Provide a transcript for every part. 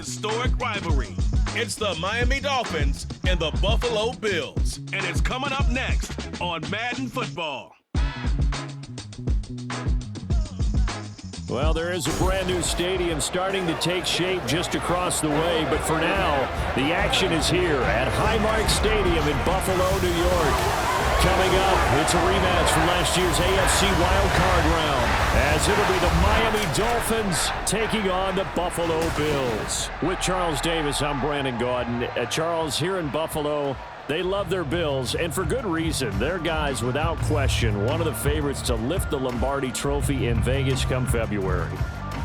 Historic rivalry. It's the Miami Dolphins and the Buffalo Bills. And it's coming up next on Madden Football. Well, there is a brand new stadium starting to take shape just across the way, but for now, the action is here at Highmark Stadium in Buffalo, New York. Coming up, it's a rematch from last year's AFC wildcard round, as it'll be the Miami Dolphins taking on the Buffalo Bills. With Charles Davis, I'm Brandon Gaudin. Charles, here in Buffalo, they love their Bills, and for good reason. They're guys, without question, one of the favorites to lift the Lombardi Trophy in Vegas come February.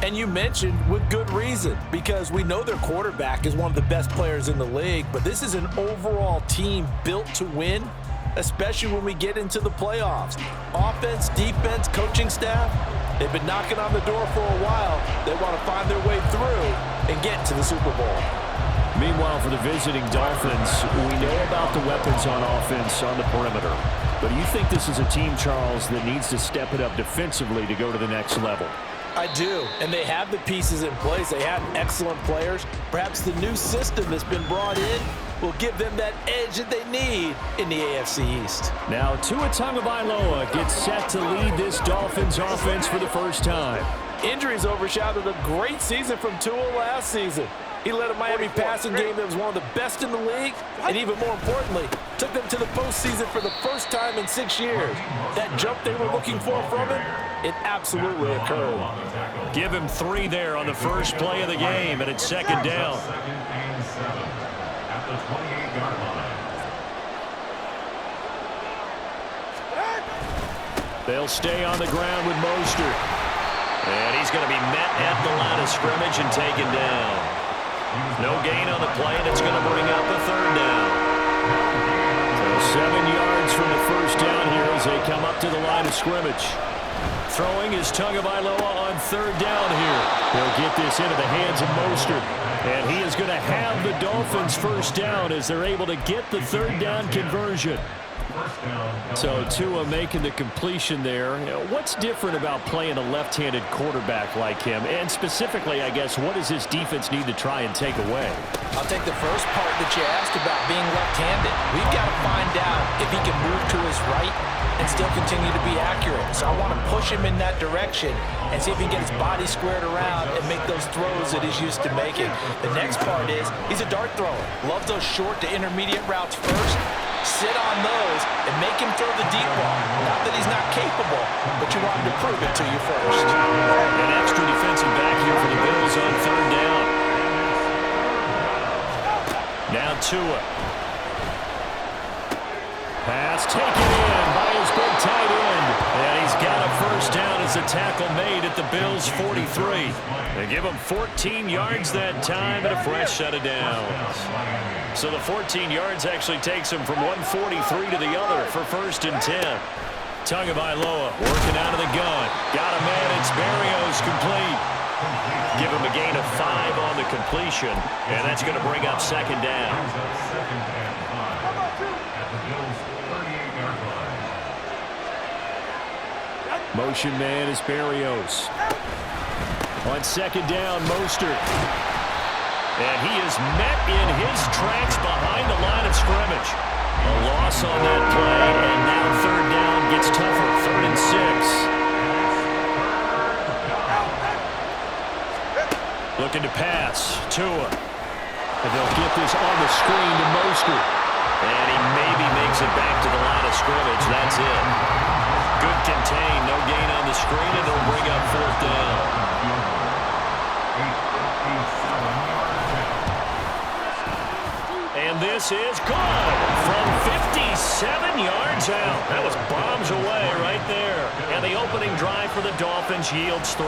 And you mentioned with good reason, because we know their quarterback is one of the best players in the league, but this is an overall team built to win, especially when we get into the playoffs. Offense, defense, coaching staff, they've been knocking on the door for a while. They want to find their way through and get to the Super Bowl. Meanwhile, for the visiting Dolphins, we know about the weapons on offense on the perimeter. But do you think this is a team, Charles, that needs to step it up defensively to go to the next level? I do, and they have the pieces in place. They have excellent players. Perhaps the new system that's been brought in will give them that edge that they need in the AFC East. Now, Tua Tagovailoa gets set to lead this Dolphins offense for the first time. Injuries overshadowed a great season from Tua last season. He led a Miami passing game that was one of the best in the league, and even more importantly, took them to the postseason for the first time in 6 years. That jump they were looking for from him, it absolutely occurred. Give him 3 there on the first play of the game, and it's second down. They'll stay on the ground with Mostert. And he's going to be met at the line of scrimmage and taken down. No gain on the play, and it's going to bring up a third down. So 7 yards from the first down here as they come up to the line of scrimmage. Throwing is Tagovailoa on third down here. He'll get this into the hands of Mostert. And he is going to have the Dolphins first down as they're able to get the third down conversion. So Tua making the completion there. What's different about playing a left-handed quarterback like him? And specifically, I guess, what does this defense need to try and take away? I'll take the first part that you asked about being left-handed. We've got to find out if he can move to his right and still continue to be accurate. So I want to push him in that direction and see if he can get his body squared around and make those throws that he's used to making. The next part is he's a dart thrower. Loves those short to intermediate routes first. Sit on those and make him throw the deep ball. Not that he's not capable, but you want him to prove it to you first. An extra defensive back here for the Bills on third down. Now Tua. Pass taken in by his big tight end. And he's got a first down as the tackle made at the Bills' 43. They give him 14 yards that time and a fresh set of downs. So the 14 yards actually takes him from 143 to the other for first and 10. Tagovailoa working out of the gun. Got a man. It's Berrios complete. Give him a gain of 5 on the completion, and that's going to bring up second down. Motion man is Berrios. On second down, Mostert. And he is met in his tracks behind the line of scrimmage. A loss on that play, and now third down gets tougher. 3rd and 6. Looking to pass. Tua. And they'll get this on the screen to Mostert. And he maybe makes it back to the line of scrimmage. That's it. Good contain. No gain on the screen, and it'll bring up 4th down. And this is good from 57 yards out. That was bombs away right there. And the opening drive for the Dolphins yields 3.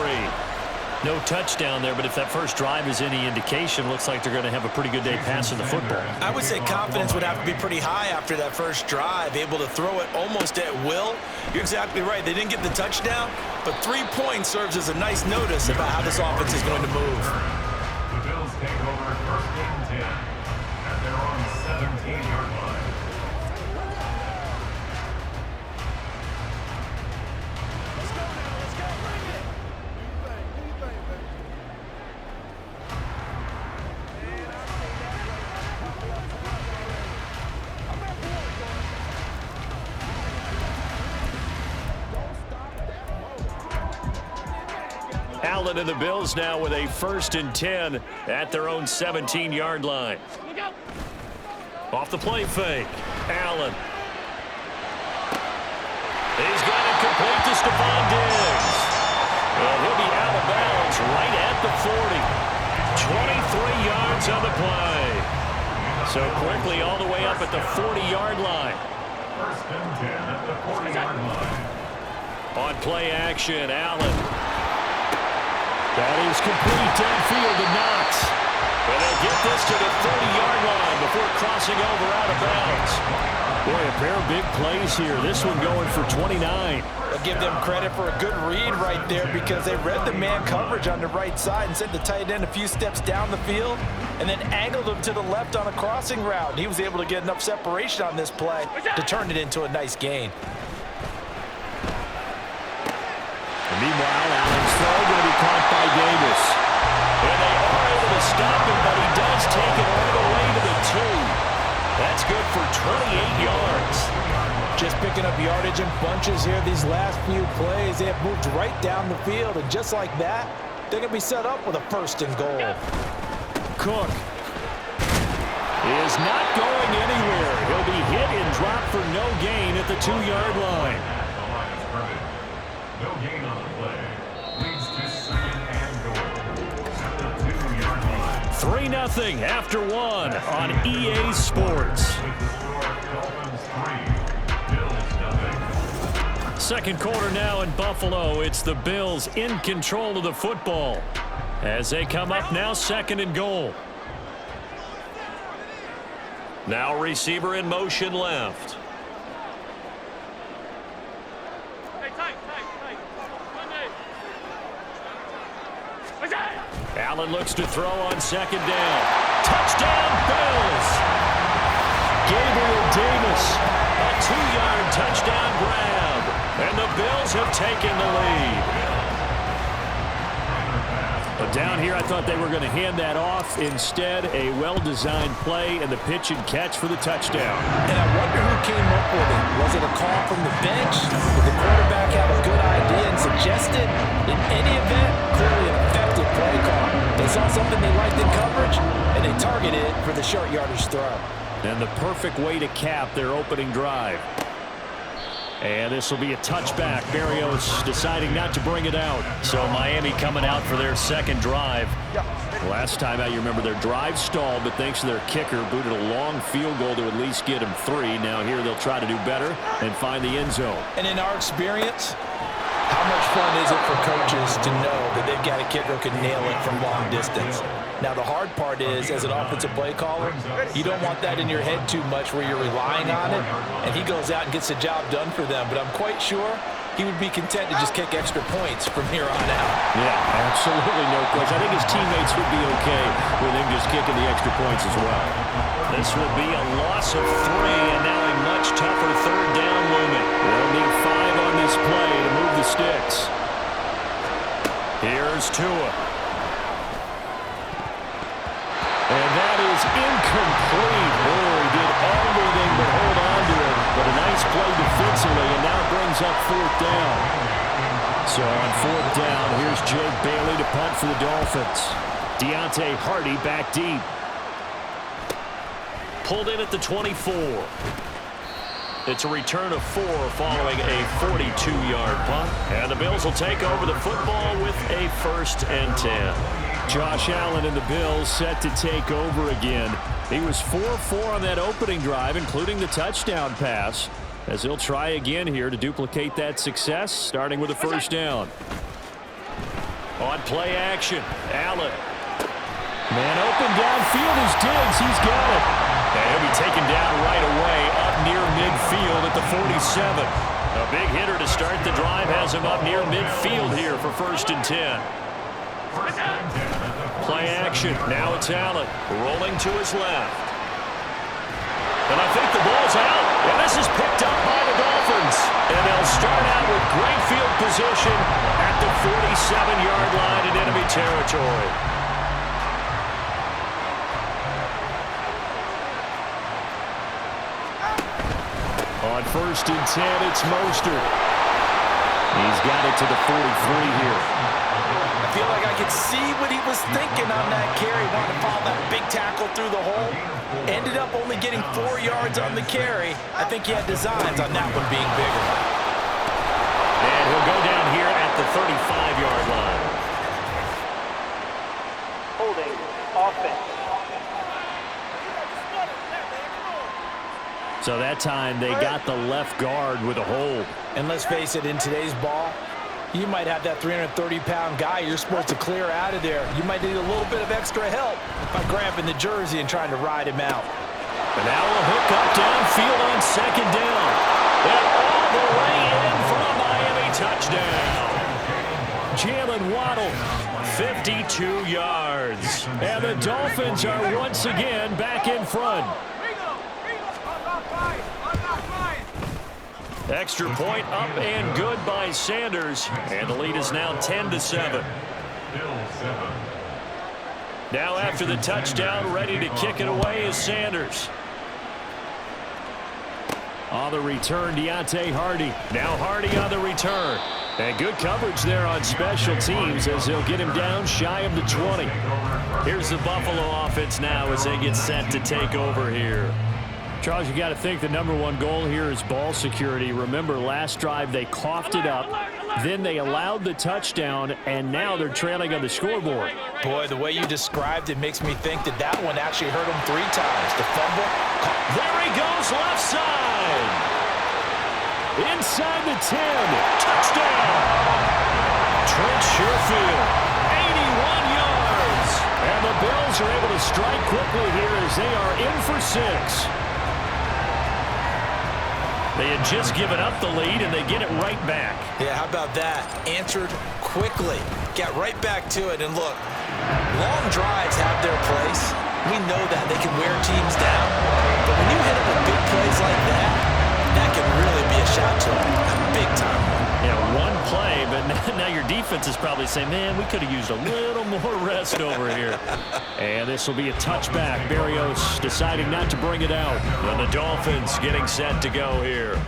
No touchdown there, but if that first drive is any indication, looks like they're going to have a pretty good day passing the football. I would say confidence would have to be pretty high after that first drive, able to throw it almost at will. You're exactly right. They didn't get the touchdown, but 3 points serves as a nice notice about how this offense is going to move. The Bills take over 1st and 10 at their own 17-yard line. Allen and the Bills now with a 1st and 10 at their own 17-yard line. Off the play fake. Allen. He's got it complete to Stephon Diggs. And he'll be out of bounds right at the 40. 23 yards on the play. So quickly all the way up at the 40-yard line. 1st and 10 at the 40-yard line. On play action, Allen. That is complete downfield to Knox. And they'll get this to the 30-yard line before crossing over out of bounds. Boy, a pair of big plays here. This one going for 29. I'll give them credit for a good read right there because they read the man coverage on the right side and sent the tight end a few steps down the field and then angled him to the left on a crossing route. And he was able to get enough separation on this play to turn it into a nice gain. And meanwhile, Allen's throw going to be caught by Davis. And they are able to stop him, but he does take it all the way to the 2. That's good for 28 yards. Just picking up yardage in bunches here these last few plays. They have moved right down the field, and just like that, they're going to be set up with a 1st and goal. Cook is not going anywhere. He'll be hit and dropped for no gain at the 2-yard line. No gain on the play. Leads to 2nd and goal. At the 2-yard line. 3-0 after 1 on EA Sports. With the score, Dolphins 3, Bills 0. Second quarter now in Buffalo. It's the Bills in control of the football as they come up now 2nd and goal. Now receiver in motion left. Allen looks to throw on 2nd down. Touchdown, Bills! Gabriel Davis, a 2-yard touchdown grab. And the Bills have taken the lead. But down here, I thought they were going to hand that off. Instead, a well-designed play and the pitch and catch for the touchdown. And I wonder who came up with it. Was it a call from the bench? Did the quarterback have a good idea and suggest it? In any event, clearly an effective play call. They saw something they liked in coverage, and they targeted it for the short yardage throw. And the perfect way to cap their opening drive. And this will be a touchback. Berrios deciding not to bring it out. So Miami coming out for their 2nd drive. Last time out, you remember their drive stalled, but thanks to their kicker, booted a long field goal to at least get them 3. Now here they'll try to do better and find the end zone. And in our experience, how much fun is it for coaches to know that they've got a kicker who can nail it from long distance? Now, the hard part is, as an offensive play caller, you don't want that in your head too much where you're relying on it, and he goes out and gets the job done for them. But I'm quite sure he would be content to just kick extra points from here on out. Yeah, absolutely no question. I think his teammates would be okay with him just kicking the extra points as well. This will be a loss of 3, and now a much tougher 3rd down looming. They'll need 5 on this play to move the sticks. Here's Tua. And that is incomplete. Oh, he did everything but hold on to it. But a nice play defensively, and now brings up 4th down. So on 4th down, here's Jake Bailey to punt for the Dolphins. Deontay Hardy back deep. Pulled in at the 24. It's a return of 4 following a 42-yard punt. And the Bills will take over the football with a 1st and 10. Josh Allen and the Bills set to take over again. He was 4-4 on that opening drive, including the touchdown pass, as he'll try again here to duplicate that success, starting with a 1st down. On play action, Allen. Man open downfield is Diggs. He's got it. And he'll be taken down right away up near midfield at the 47. A big hitter to start the drive has him up near midfield here for 1st and 10. Play action. Now it's Allen rolling to his left. And I think the ball's out. And this is picked up by the Dolphins. And they'll start out with great field position at the 47-yard line in enemy territory. On 1st and 10, it's Mostert. He's got it to the 43 here. I feel like I could see what he was thinking on that carry. Wanted to follow that big tackle through the hole. Ended up only getting 4 yards on the carry. I think he had designs on that one being bigger. And he'll go down here at the 35-yard line. Holding offense. So that time they got the left guard with a hold. And let's face it, in today's ball, you might have that 330-pound guy you're supposed to clear out of there. You might need a little bit of extra help by grabbing the jersey and trying to ride him out. And now a hook up downfield on second down. And all the way in for a Miami touchdown. Jalen Waddle, 52 yards. And the Dolphins are once again back in front. Extra point up and good by Sanders. And the lead is now 10-7. Now after the touchdown, ready to kick it away is Sanders. On the return, Deontay Hardy. Now Hardy on the return. And good coverage there on special teams as he'll get him down shy of the 20. Here's the Buffalo offense now as they get set to take over here. Charles, you got to think the #1 goal here is ball security. Remember, last drive they coughed it up, then they allowed the touchdown, and now they're trailing on the scoreboard. Boy, the way you described it makes me think that that one actually hurt him 3 times. The fumble. There he goes, left side. Inside the 10. Touchdown. Trent Sherfield, 81 yards. And the Bills are able to strike quickly here as they are in for 6. They had just given up the lead, and they get it right back. Yeah, how about that? Answered quickly. Got right back to it. And look, long drives have their place. We know that. They can wear teams down. But when you hit them with big plays like that, that can really be a shot to them. A big-time one. Yeah, one play, but now your defense is probably saying, man, we could have used a little more rest over here. And this will be a touchback. Berrios deciding not to bring it out. And the Dolphins getting set to go here.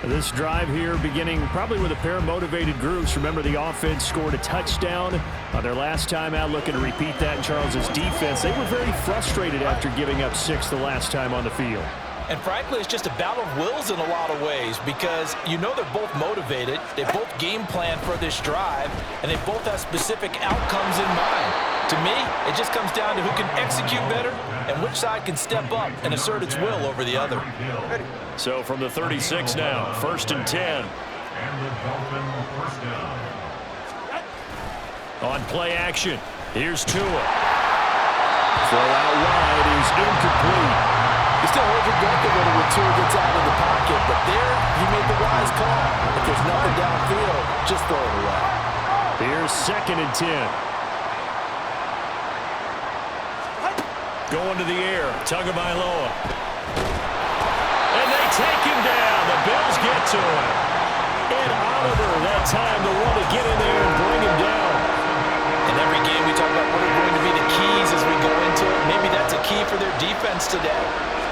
This drive here beginning probably with a pair of motivated groups. Remember, the offense scored a touchdown on their last time out, looking to repeat that in Charles's defense. They were very frustrated after giving up 6 the last time on the field. And frankly, it's just a battle of wills in a lot of ways because you know they're both motivated, they both game plan for this drive, and they both have specific outcomes in mind. To me, it just comes down to who can execute better and which side can step up and assert its will over the other. So from the 36 now, 1st and 10. On play action, here's Tua. Throw out wide is incomplete. You still hold your breath a little when Tua gets out of the pocket, but there, he made the wise call. If there's nothing downfield, just throw it away. Here's 2nd and 10. Going to the air, Tagovailoa. And they take him down. The Bills get to him. And Oliver, that time, the one to get in there and bring him down. In every game, we talk about what are going to be the keys as we go into it. Maybe that's a key for their defense today.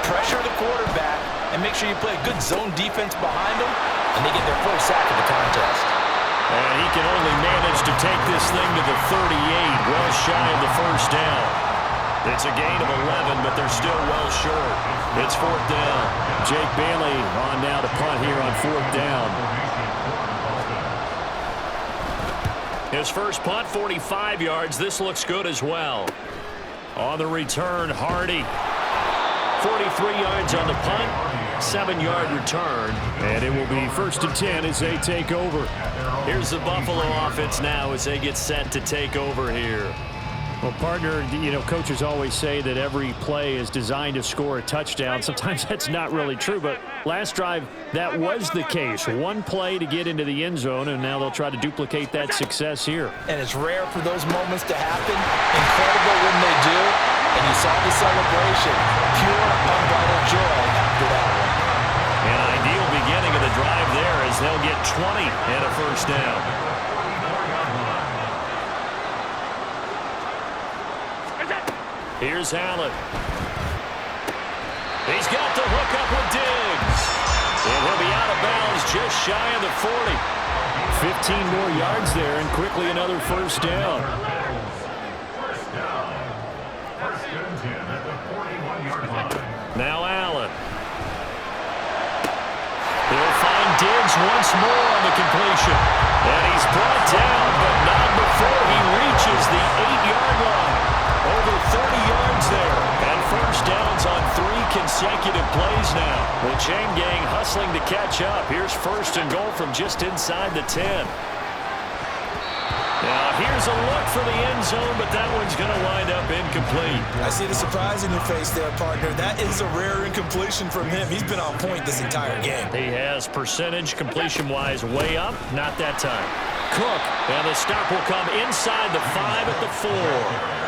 Pressure the quarterback and make sure you play a good zone defense behind them, and they get their first sack of the contest. And he can only manage to take this thing to the 38, well shy of the first down. It's a gain of 11, but they're still well short. It's 4th down. Jake Bailey on now to punt here on 4th down. His first punt, 45 yards. This looks good as well. On the return, Hardy. 43 yards on the punt, 7-yard return, and it will be 1st and 10 as they take over. Here's the Buffalo offense now as they get set to take over here. Well, partner, you know, coaches always say that every play is designed to score a touchdown. Sometimes that's not really true, but last drive, that was the case. One play to get into the end zone, and now they'll try to duplicate that success here. And it's rare for those moments to happen. Incredible when they do. And you saw the celebration. Pure, unbridled joy after that one. An ideal beginning of the drive there as they'll get 20 and a first down. Here's Allen. He's got the hook up with Diggs. And he'll be out of bounds just shy of the 40. 15 more yards there and quickly another first down. Now Allen. He'll find Diggs once more on the completion. And he's brought down, but not before he reaches the 8-yard line. Over 30 yards there. And first downs on 3 consecutive plays now. The chain gang hustling to catch up. Here's first and goal from just inside the 10. Now here's a look for the end zone, but that one's going to wind up incomplete. I see the surprise in your face there, partner. That is a rare incompletion from him. He's been on point this entire game. He has percentage completion-wise way up. Not that time. Cook, and the stop will come inside the 5 at the 4.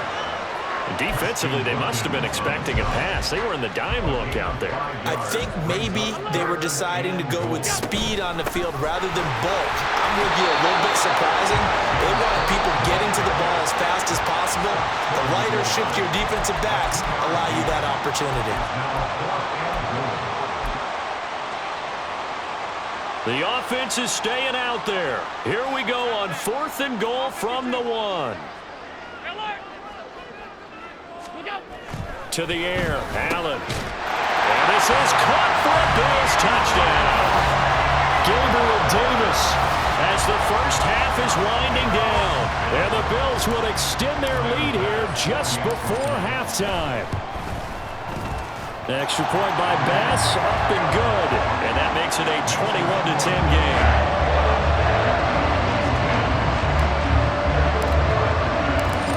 Defensively, they must have been expecting a pass. They were in the dime look out there. I think maybe they were deciding to go with speed on the field rather than bulk. I'm with you, a little bit surprising. They wanted people getting to the ball as fast as possible. The lighter, shiftier defensive backs allow you that opportunity. The offense is staying out there. Here we go on 4th and goal from the 1. To the air, Allen. And this is caught for a Bills touchdown. Gabriel Davis as the first half is winding down. And the Bills will extend their lead here just before halftime. Extra point by Bass, up and good. And that makes it a 21-10 game.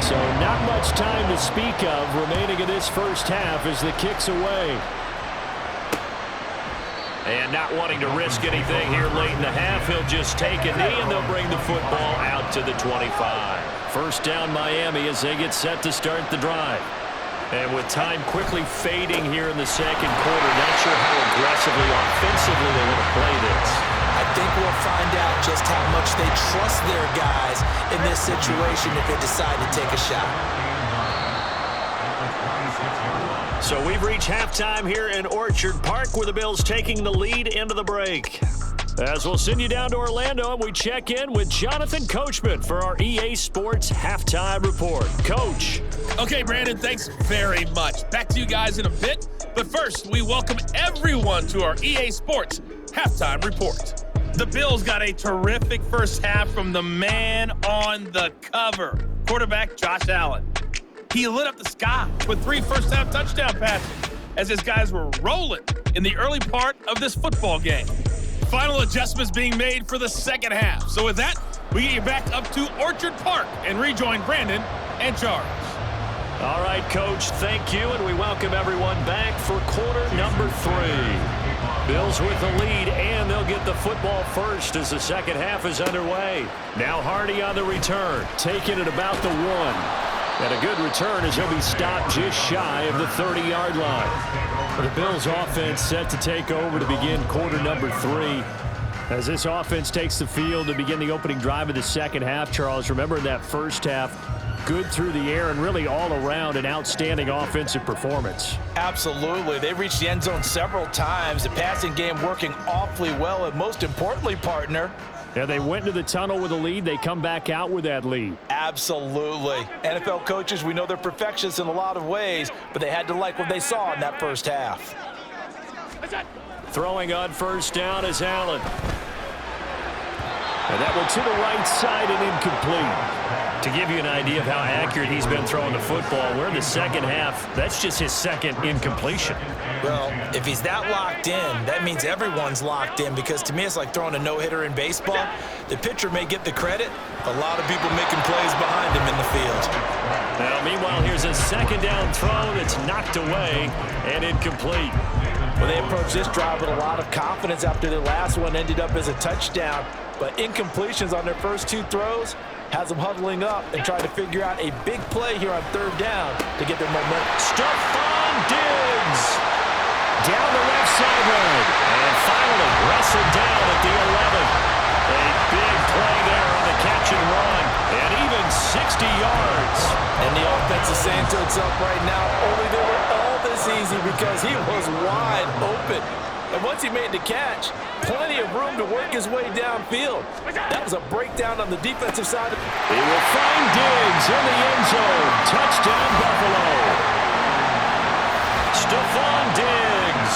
So not much time to speak of remaining in this first half as the kick's away. And not wanting to risk anything here late in the half, he'll just take a knee and they'll bring the football out to the 25. First down Miami as they get set to start the drive. And with time quickly fading here in the second quarter, not sure how aggressively, offensively they want to play this. I think we'll find out just how much they trust their guys in this situation if they decide to take a shot. So we've reached halftime here in Orchard Park with the Bills taking the lead into the break. As we'll send you down to Orlando and we check in with Jonathan Coachman for our EA Sports Halftime Report. Coach. Okay, Brandon, thanks very much. Back to you guys in a bit. But first, we welcome everyone to our EA Sports Halftime Report. The Bills got a terrific first half from the man on the cover, quarterback Josh Allen. He lit up the sky with 3 first-half touchdown passes as his guys were rolling in the early part of this football game. Final adjustments being made for the second half. So with that, we get you back up to Orchard Park and rejoin Brandon and Charles. All right, Coach, thank you, and we welcome everyone back for quarter number 3. Bills with the lead, and they'll get the football first as the second half is underway. Now Hardy on the return, taking it about the 1. And a good return as he'll be stopped just shy of the 30-yard line. The Bills offense set to take over to begin quarter number 3. As this offense takes the field to begin the opening drive of the second half, Charles, remember in that first half, good through the air and really all around an outstanding offensive performance. Absolutely. They reached the end zone several times. The passing game working awfully well, and most importantly, partner, yeah, they went into the tunnel with a lead. They come back out with that lead. Absolutely. NFL coaches, we know they're perfectionists in a lot of ways, but they had to like what they saw in that first half. Throwing on first down is Allen. And that one to the right side and incomplete. To give you an idea of how accurate he's been throwing the football, we're in the second half. That's just his second incompletion. Well, if he's that locked in, that means everyone's locked in, because to me it's like throwing a no-hitter in baseball. The pitcher may get the credit, a lot of people making plays behind him in the field. Now, meanwhile, here's a second down throw that's knocked away and incomplete. Well, they approached this drive with a lot of confidence after the last one ended up as a touchdown, but incompletions on their first 2 throws has them huddling up and trying to figure out a big play here on third down to get their momentum. Stephon Diggs down the left sideline and finally wrestled down at the 11. A big play there on the catch and run, and even 60 yards. And the offense is saying to itself right now, only they were all this easy because he was wide open. And once he made the catch, plenty of room to work his way downfield. That was a breakdown on the defensive side. He will find Diggs in the end zone. Touchdown, Buffalo. Stephon Diggs,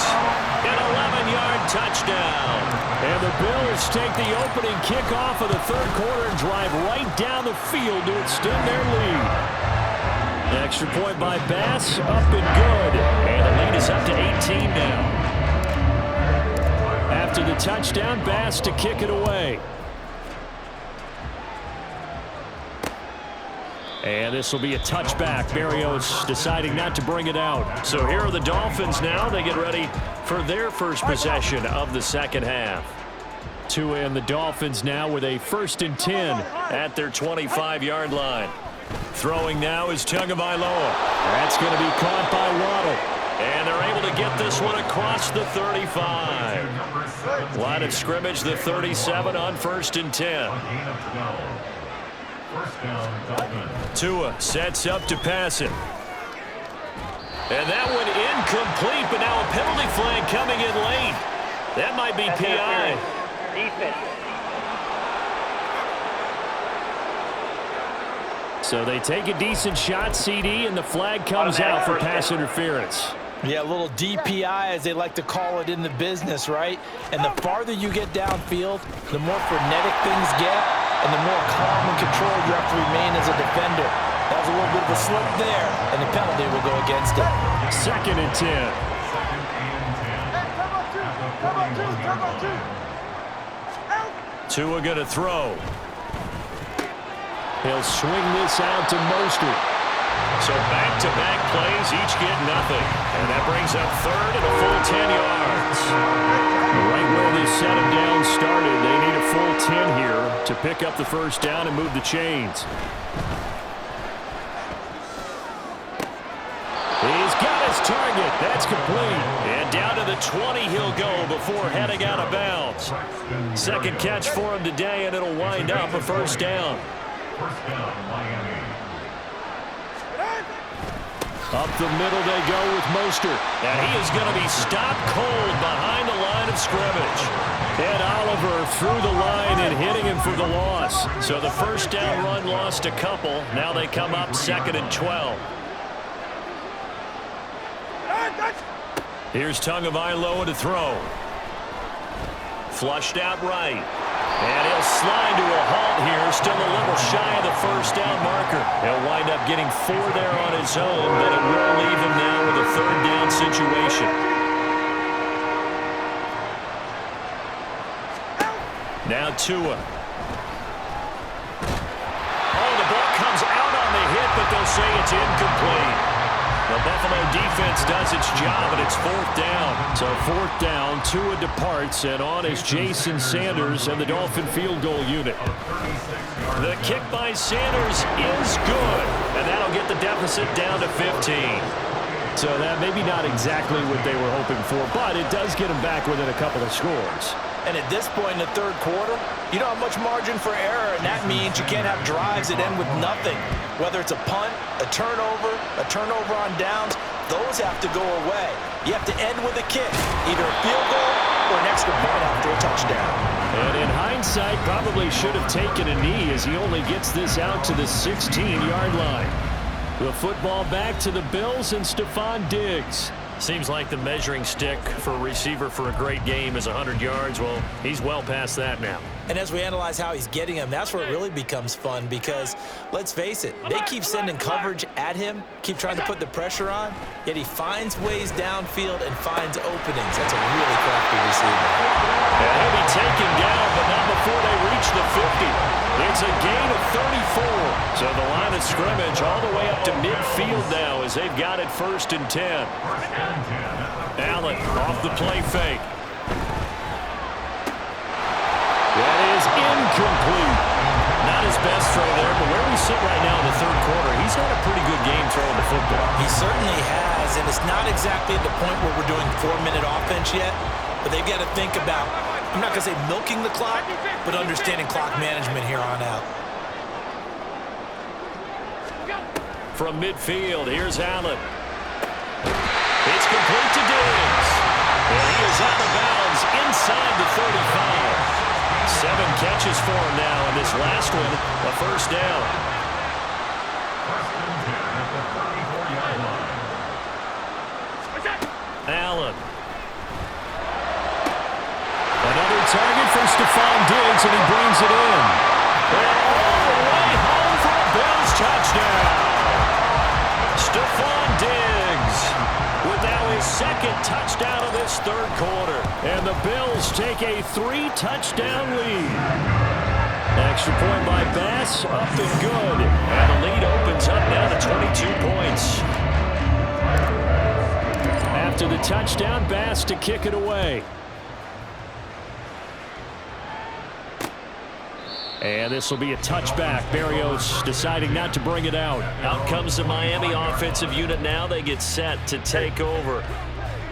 an 11-yard touchdown. And the Bills take the opening kickoff of the third quarter and drive right down the field to extend their lead. Extra point by Bass, up and good. And the lead is up to 18 now. After the touchdown, Bass to kick it away. And this will be a touchback. Berrios deciding not to bring it out. So here are the Dolphins now. They get ready for their first possession of the second half. Tua and the Dolphins now with a 1st and 10 at their 25-yard line. Throwing now is Tagovailoa. That's going to be caught by Waddle. And they're able to get this one across the 35. Line of scrimmage, the 37 on 1st and 10. Tua sets up to pass it. And that one incomplete, but now a penalty flag coming in late. That might be PI. Defense. So they take a decent shot, CD, and the flag comes out for pass interference. Yeah, a little DPI, as they like to call it in the business, right? And the farther you get downfield, the more frenetic things get, and the more calm and controlled you have to remain as a defender. That was a little bit of a slip there, and the penalty will go against it. 2nd and 10. Tua going to throw. He'll swing this out to Mostert. So back-to-back plays, each get nothing. And that brings up 3rd and a full 10 yards. Right where they set him down started, they need a full 10 here to pick up the first down and move the chains. He's got his target. That's complete. And down to the 20 he'll go before heading out of bounds. Second catch for him today, and it'll wind up a first down. First down, Miami. Up the middle they go with Mostert. And he is going to be stopped cold behind the line of scrimmage. Ed Oliver through the line and hitting him for the loss. So the first down run lost a couple. Now they come up 2nd and 12. Here's Tagovailoa to throw. Flushed out right. And he'll slide to a halt here, still a little shy of the first down marker. He'll wind up getting 4 there on his own, but it will leave him now with a 3rd down situation. Now Tua. Oh, the ball comes out on the hit, but they'll say it's incomplete. The Buffalo defense does its job, and it's 4th down. So 4th down, Tua departs, and on is Jason Sanders and the Dolphin field goal unit. The kick by Sanders is good, and that'll get the deficit down to 15. So that maybe not exactly what they were hoping for, but it does get them back within a couple of scores. And at this point in the third quarter, you don't have much margin for error, and that means you can't have drives that end with nothing. Whether it's a punt, a turnover on downs, those have to go away. You have to end with a kick, either a field goal or an extra point after a touchdown. And in hindsight, probably should have taken a knee as he only gets this out to the 16-yard line. The football back to the Bills and Stephon Diggs. Seems like the measuring stick for a receiver for a great game is 100 yards. Well, he's well past that now. And as we analyze how he's getting them, that's where it really becomes fun because, let's face it, they keep sending coverage at him, keep trying to put the pressure on, yet he finds ways downfield and finds openings. That's a really crafty receiver. And he'll be taken down, but not before they reach the 50. It's a gain of 34. So the line of scrimmage all the way up to midfield now as they've got it 1st and 10. Allen off the play fake. That is incomplete. Not his best throw there, but where we sit right now in the third quarter, he's had a pretty good game throwing the football. He certainly has, and it's not exactly at the point where we're doing 4-minute offense yet, but they've got to think about, I'm not going to say milking the clock, but understanding clock management here on out. From midfield, here's Allen. It's complete to Diggs. And he is out of bounds catches for him now, and this last one, a first down. First and 10 at the 34-yard line. Allen. Another target for Stephon Diggs, and he brings it in. And all the way home for a Bills touchdown. Stephon Diggs with now his second touchdown of this third quarter. And the Bills take a 3-touchdown lead. Extra point by Bass, up and good. And the lead opens up now to 22 points. After the touchdown, Bass to kick it away. And this will be a touchback. Berrios deciding not to bring it out. Out comes the Miami offensive unit now. They get set to take over.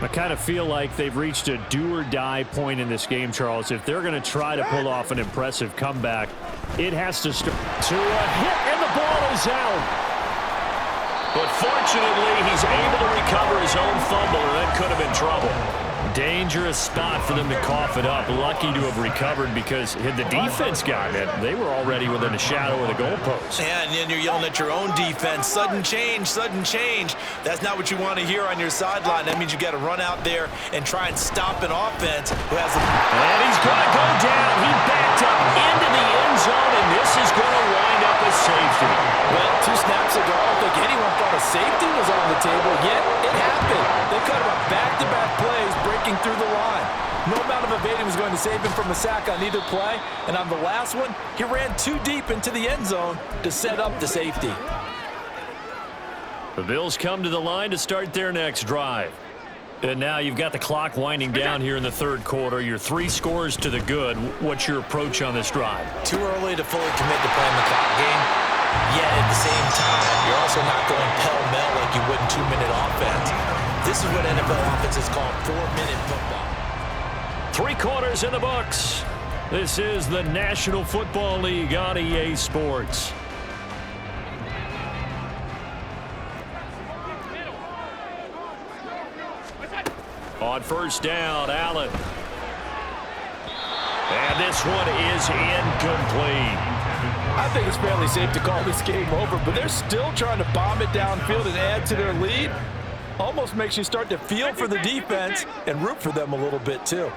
I kind of feel like they've reached a do-or-die point in this game, Charles. If they're going to try to pull off an impressive comeback, it has to start to a hit, and the ball is out. But fortunately, he's able to recover his own fumble, or that could have been trouble. Dangerous spot for them to cough it up. Lucky to have recovered, because had the defense gotten it, they were already within a shadow of the goalpost. Yeah, and then you're yelling at your own defense. Sudden change, sudden change. That's not what you want to hear on your sideline. That means you got to run out there and try and stop an offense who has a... And he's going to go down. He backed up into the end zone, and this is going to wind up a safety. Well, 2 snaps ago, I don't think anyone thought a safety was on the table, yet it happened. They cut him back-to-back plays, breaking through the line. No amount of evading was going to save him from a sack on either play, and on the last one, he ran too deep into the end zone to set up the safety. The Bills come to the line to start their next drive. And now you've got the clock winding down here in the third quarter. You're 3 scores to the good. What's your approach on this drive? Too early to fully commit to playing the clock game. Yet at the same time, you're also not going pell-mell like you would in 2-minute offense. This is what NFL offenses call 4-minute football. 3 quarters in the books. This is the National Football League on EA Sports. On first down, Allen. And this one is incomplete. I think it's fairly safe to call this game over, but they're still trying to bomb it downfield and add to their lead. Almost makes you start to feel for the defense and root for them a little bit, too.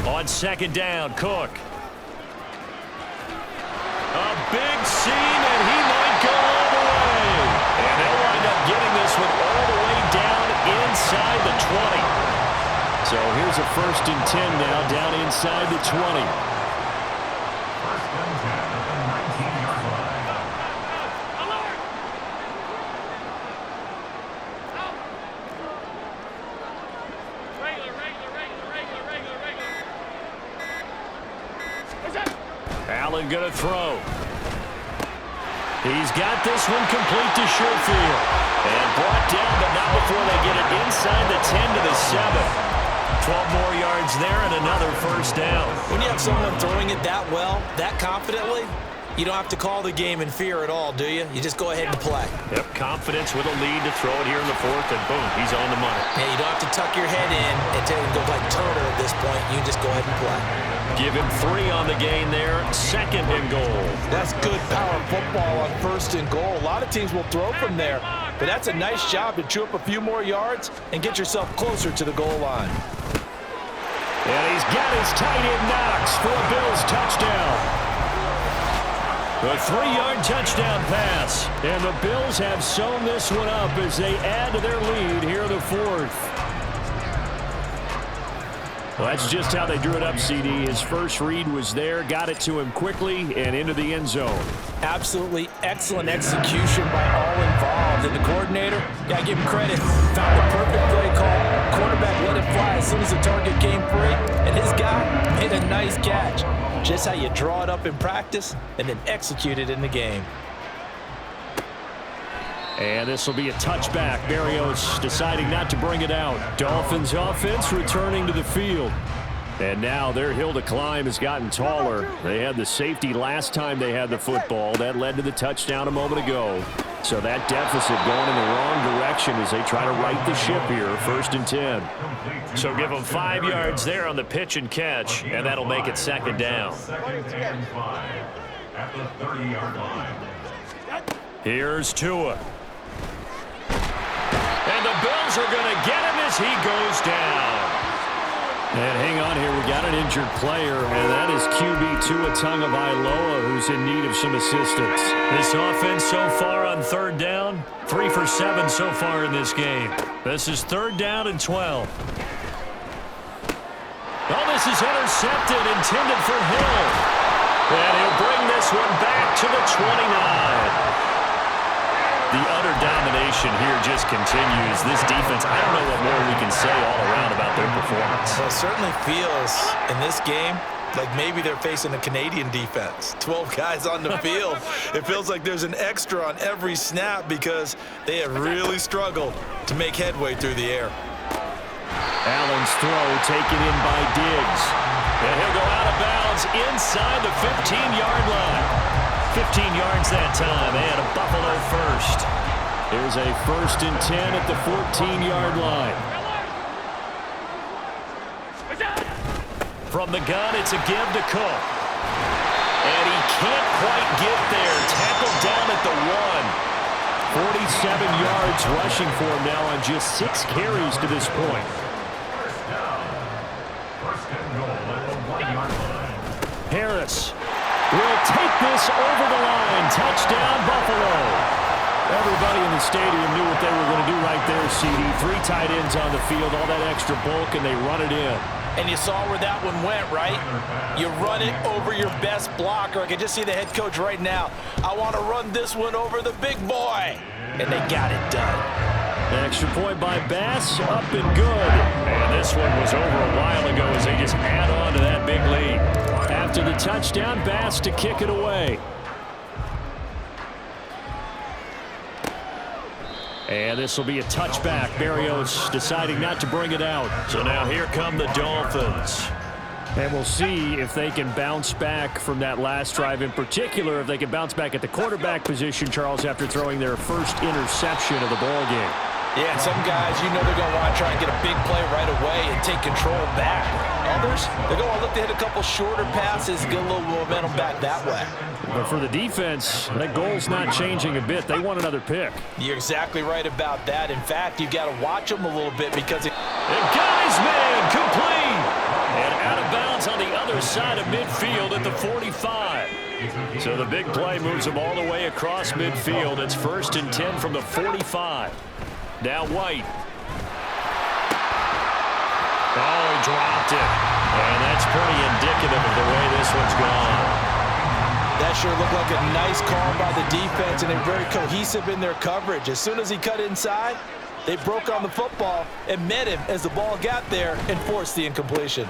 On second down, Cook. A big seam, and he might go all the way. And they'll wind up getting this one all the way down inside the 20. So here's a 1st and 10 now, down inside the 20. First and 10 at the 19-yard line. Allen going to throw. He's got this one complete to Sherfield. And brought down, but not before they get it inside the 10 to the 7. 12 more yards there and another first down. When you have someone throwing it that well, that confidently, you don't have to call the game in fear at all, do you? You just go ahead and play. Yep, confidence with a lead to throw it here in the 4th, and boom, he's on the money. Yeah, you don't have to tuck your head in and tell him to go like Turner at this point. You just go ahead and play. Give him 3 on the gain there. 2nd and goal. That's good power football on 1st and goal. A lot of teams will throw from there, but that's a nice job to chew up a few more yards and get yourself closer to the goal line. And he's got his tight end Knox for a Bills touchdown. A 3-yard touchdown pass. And the Bills have sewn this one up as they add to their lead here in the 4th. Well, that's just how they drew it up, CD. His first read was there, got it to him quickly, and into the end zone. Absolutely excellent execution by all involved. And the coordinator, got to give him credit, found the perfect play call. Quarterback let it fly as soon as the target came free, and his guy made a nice catch. Just how you draw it up in practice and then execute it in the game. And this will be a touchback. Berrios deciding not to bring it out. Dolphins offense returning to the field. And now their hill to climb has gotten taller. They had the safety last time they had the football. That led to the touchdown a moment ago. So that deficit going in the wrong direction as they try to right the ship here. 1st and 10. So give them 5 yards there on the pitch and catch, and that'll make it 2nd down. 2nd and 5 at the 30-yard line. Here's Tua. And the Bills are going to get him as he goes down. And hang on here, we got an injured player, and that is QB Tua Tagovailoa, who's in need of some assistance. This offense so far on 3rd down, 3 for 7 so far in this game. This is 3rd down and 12. Oh, this is intercepted, intended for Hill. And he'll bring this one back to the 29. The utter domination here just continues. This defense, I don't know what more we can say all around about their performance. Well, it certainly feels in this game like maybe they're facing a Canadian defense. 12 guys on the field. It feels like there's an extra on every snap because they have really struggled to make headway through the air. Allen's throw taken in by Diggs. And he'll go out of bounds inside the 15-yard line. 15 yards that time, and a Buffalo first. Here's a 1st and 10 at the 14-yard line. From the gun, it's a give to Cook. And he can't quite get there. Tackled down at the 1. 47 yards rushing for him now on just 6 carries to this point. First down. 1st and goal at the 1-yard line. Harris will take this over the line. Touchdown, Buffalo. Everybody in the stadium knew what they were going to do right there, CD. 3 tight ends on the field, all that extra bulk, and they run it in. And you saw where that one went, right? You run it over your best blocker. I can just see the head coach right now. I want to run this one over the big boy. And they got it done. The extra point by Bass, up and good. And this one was over a while ago as they just add on to that big lead. After the touchdown, Bass to kick it away. And this will be a touchback. Barrios deciding not to bring it out. So now here come the Dolphins. And we'll see if they can bounce back from that last drive. In particular, if they can bounce back at the quarterback position, Charles, after throwing their first interception of the ball game. Yeah, and some guys, you know they're going to want to try and get a big play right away and take control back. Others, they're going to look to hit a couple shorter passes, get a little momentum back that way. But for the defense, that goal's not changing a bit. They want another pick. You're exactly right about that. In fact, you've got to watch them a little bit because And guys, man, complete. And out of bounds on the other side of midfield at the 45. So the big play moves them all the way across midfield. It's 1st and 10 from the 45. Now White. Oh, he dropped it. And that's pretty indicative of the way this one's gone. that sure looked like a nice call by the defense, and they're very cohesive in their coverage. As soon as he cut inside, they broke on the football and met him as the ball got there and forced the incompletion.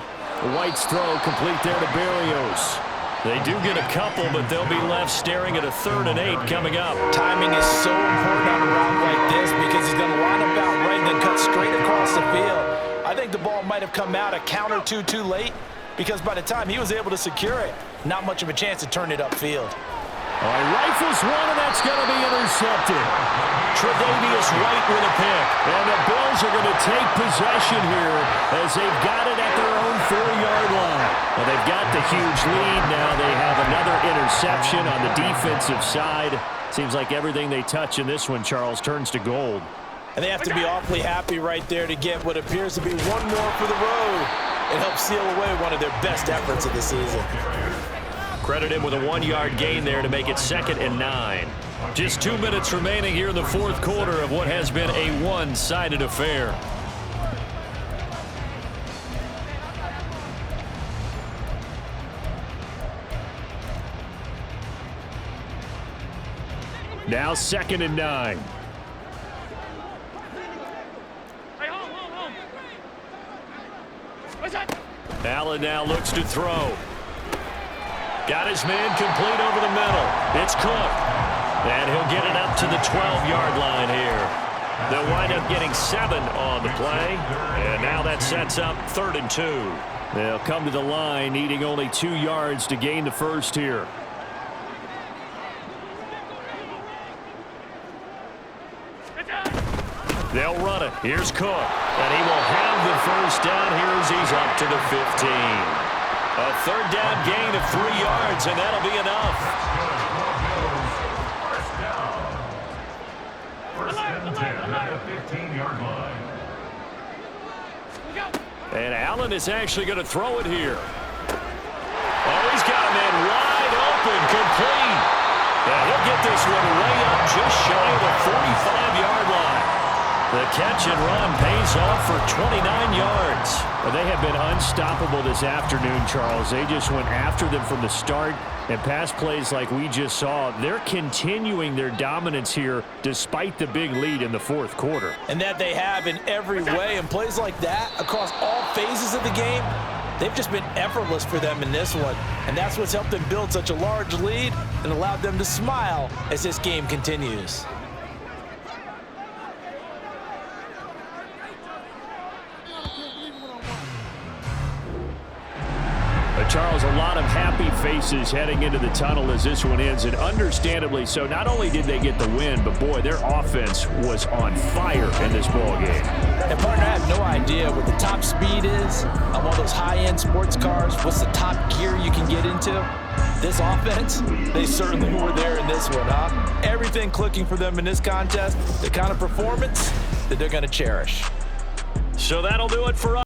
White's throw complete there to Barrios. They do get a couple, but they'll be left staring at a 3rd and 8 coming up. Timing is so important on a route like this because he's going to line up out right and then cut straight across the field. I think the ball might have come out a count or two too late because by the time he was able to secure it, not much of a chance to turn it upfield. All right, rifles one, and that's going to be intercepted. Tre'Davious White with a pick. And the Bills are going to take possession here as they've got it at their own 4-yard line. Well, they've got the huge lead now. They have another interception on the defensive side. Seems like everything they touch in this one, Charles, turns to gold. And they have to be awfully happy right there to get what appears to be one more for the road and help seal away one of their best efforts of the season. Credit him with a 1-yard gain there to make it 2nd and 9. Just 2 minutes remaining here in the 4th quarter of what has been a one-sided affair. Now 2nd and 9. Allen now looks to throw. Got his man complete over the middle. It's Cook. And he'll get it up to the 12-yard line here. They'll wind up getting 7 on the play. And now that sets up 3rd and 2. They'll come to the line needing only 2 yards to gain the first here. They'll run it. Here's Cook. And he will have the first down here as he's up to the 15. A third down gain of 3 yards, and that'll be enough. First and 10 at the 15-yard line. And Allen is actually going to throw it here. Oh, he's got a man wide open, complete. And he'll get this one way up just shy of the 45-yard line. The catch and run pays off for 29 yards. They have been unstoppable this afternoon, Charles. They just went after them from the start, and pass plays like we just saw, they're continuing their dominance here despite the big lead in the fourth quarter. And that they have in every way, and plays like that across all phases of the game, they've just been effortless for them in this one. And that's what's helped them build such a large lead and allowed them to smile as this game continues. Charles, a lot of happy faces heading into the tunnel as this one ends, and understandably so. Not only did they get the win, but boy, their offense was on fire in this ball game. And partner, I have no idea what the top speed is on one of those high-end sports cars. What's the top gear you can get into? This offense, they certainly were there in this one, huh? Everything clicking for them in this contest, the kind of performance that they're going to cherish. So that'll do it for us.